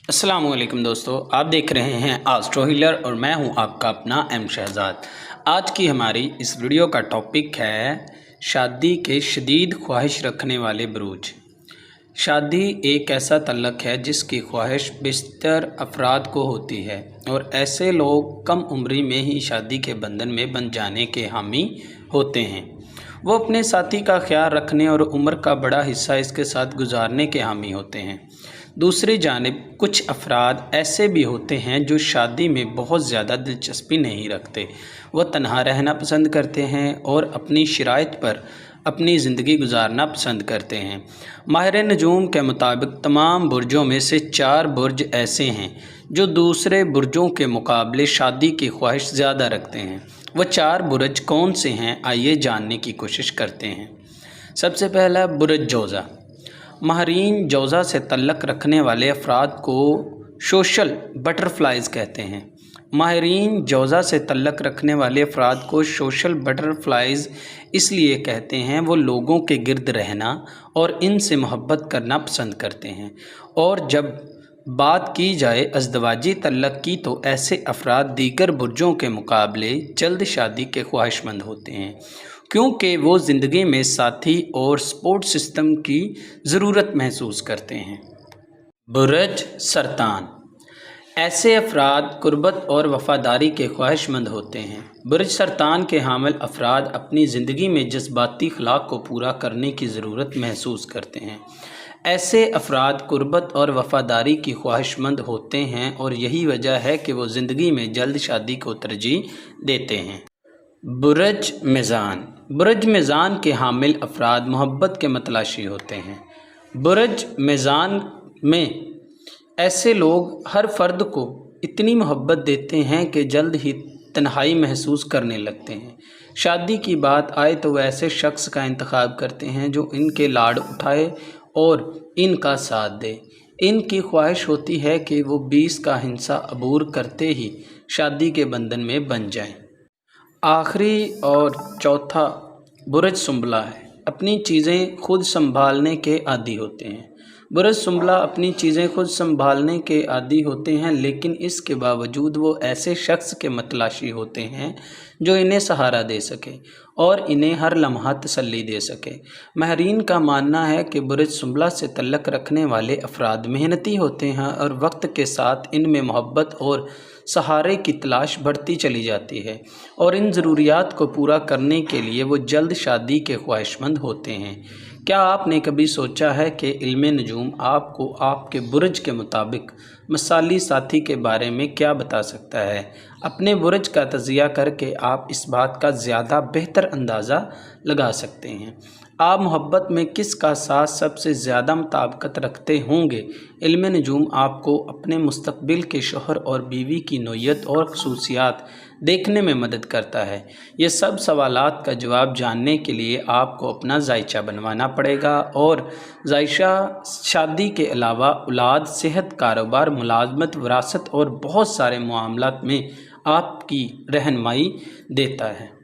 अस्सलाम वालेकुम दोस्तों, आप देख रहे हैं आस्ट्रो हीलर और मैं हूं आपका अपना एम शहजाद। आज की हमारी इस वीडियो का टॉपिक है शादी के शदीद ख्वाहिश रखने वाले बुरूज। शादी एक ऐसा तल्लक है जिसकी ख्वाहिश बेशतर अफराद को होती है और ऐसे लोग कम उम्री में ही शादी के बंधन में बंध जाने के हामी होते हैं। वो अपने साथी का ख्याल रखने और उम्र का बड़ा हिस्सा इसके साथ गुजारने के हामी होते हैं। दूसरी जानिब कुछ अफराद ऐसे भी होते हैं जो शादी में बहुत ज़्यादा दिलचस्पी नहीं रखते। वह तन्हा रहना पसंद करते हैं और अपनी शराइत पर अपनी ज़िंदगी गुजारना पसंद करते हैं। माहिर नजूम के मुताबिक तमाम बुर्जों में से 4 बुर्ज ऐसे हैं जो दूसरे बुर्जों के मुकाबले शादी की ख्वाहिश ज़्यादा रखते हैं। वह 4 बुर्ज कौन से हैं, आइए जानने की कोशिश करते हैं। सबसे पहला बुर्ज जौज़ा। माहरीन जौज़ा से तल्लक रखने वाले अफराद को सोशल बटरफ्लाइज़ कहते हैं। माहरीन जौज़ा से तल्लक रखने वाले अफराद को सोशल बटरफ्लाइज़ इसलिए कहते हैं वो लोगों के गिर्द रहना और इनसे मोहब्बत करना पसंद करते हैं। और जब बात की जाए अज़दवाजी तल्लक की तो ऐसे अफराद दीगर बुर्जों के मुकाबले जल्द शादी के ख्वाहिशमंद होते हैं क्योंकि वो ज़िंदगी में साथी और सपोर्ट सिस्टम की ज़रूरत महसूस करते हैं। बुर्ज सरतान। ऐसे अफराद कुर्बत और वफ़ादारी के ख्वाहिशमंद होते हैं। बुर्ज सरतान के हामिल अफराद अपनी ज़िंदगी में जज्बाती अखलाक को पूरा करने की ज़रूरत महसूस करते हैं। ऐसे अफराद कुर्बत और वफ़ादारी की ख्वाहिशमंद होते हैं और यही वजह है कि वो ज़िंदगी में जल्द शादी को तरजीह देते हैं। बुर्ज मीज़ान। बुर्ज मीज़ान के हामिल अफराद मोहब्बत के मतलाशी होते हैं। बुर्ज मीज़ान में ऐसे लोग हर फ़र्द को इतनी मोहब्बत देते हैं कि जल्द ही तन्हाई महसूस करने लगते हैं। शादी की बात आए तो वह ऐसे शख्स का इंतखाब करते हैं जो इनके लाड उठाए और इनका साथ दे। इनकी ख्वाहिश होती है कि वो 20 का हिस्सा अबूर करते ही शादी के बंधन में बन जाएं। आखिरी और चौथा बुर्ज सुंबला है। अपनी चीज़ें खुद संभालने के आदी होते हैं। बुर्ज सुंबला अपनी चीज़ें खुद संभालने के आदी होते हैं लेकिन इसके बावजूद वो ऐसे शख्स के मतलाशी होते हैं जो इन्हें सहारा दे सके और इन्हें हर लम्हा तसल्ली दे सके। माहरीन का मानना है कि बुर्ज सुंबला से तल्लक रखने वाले अफराद मेहनती होते हैं और वक्त के साथ इनमें मोहब्बत और सहारे की तलाश बढ़ती चली जाती है और इन ज़रूरियात को पूरा करने के लिए वो जल्द शादी के ख्वाहिशमंद होते हैं। क्या आपने कभी सोचा है कि इल्मे नजूम आपको आपके बुर्ज के मुताबिक मिसाली साथी के बारे में क्या बता सकता है? अपने बुर्ज का तज़किया करके आप इस बात का ज़्यादा बेहतर अंदाज़ा लगा सकते हैं। आप मोहब्बत में किस का साथ सबसे ज़्यादा मुताबिकत रखते होंगे? इल्मे नजूम आपको अपने मुस्तकबिल के शौहर और बीवी की नौयत और खसूसियात देखने में मदद करता है। ये सब सवालात का जवाब जानने के लिए आपको अपना जायचा बनवाना पड़ेगा और जायचा शादी के अलावा औलाद, सेहत, कारोबार, मुलाजमत, विरासत और बहुत सारे मामलात में आपकी रहनुमाई देता है।